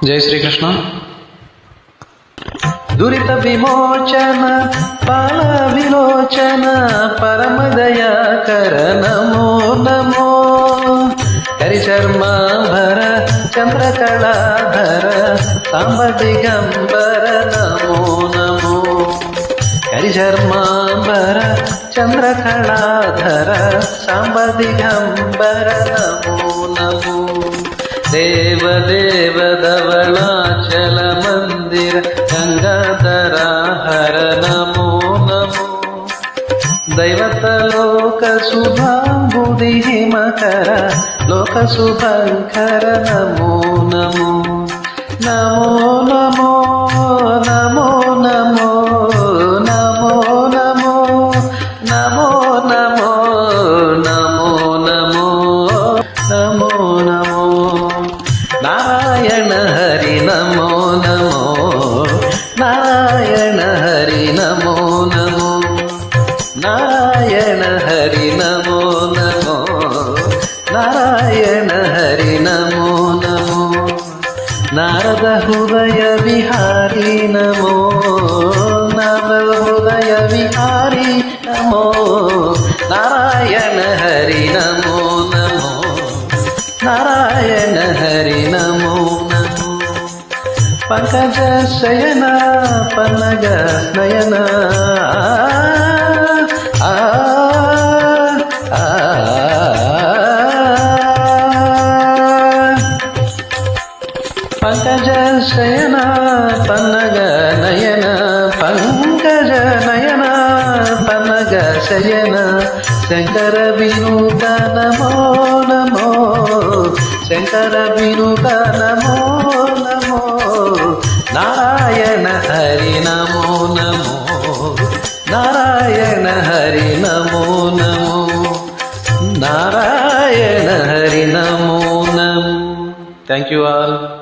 జై శ్రీకృష్ణ. దురిత విమోచన పాల విలోచన పరమదయాకర నమో నమో. కరిచర్మాభర చంద్రకళాధర సాంబ దిగంబర నమో నమో. కరిచర్మాంబర చంద్రకళాధర సాంబ దిగంబర నమో నమో. దేవదేవ ధవళాచల మందిర గంగాధర హర నమో నమో. దైవతలోక శుభాంబుది హిమకర లోక శుభంకర నమో నమో. నమో నమో నమో నమో నమో నమో నమో నమో నమో నమో నమో నమో. నారాయణ హరి నమో నమో. నారాయణ హరి నమో నమో. నారాయణ హరి నమో నమో. నారాయణ హరి నమో నమో. నారద హృదయ విహారీ నమో. నారద హృదయ విహారీ నమో. నారాయణ హరి నమో నమో. నారాయణ హరి నమో నమో. పంకజ శయన పన్నగ నయన పంకజ శయన పన్నగ నయన పంకజ నయన పన్నగ శయన శంకర వినూత నమో నమో. శంకర వినూత నమో నమో. నారాయణ హరి నమో నమో. నారాయణ హరి నమో నమో. నారాయణ హరి నమో నమో. Thank you all.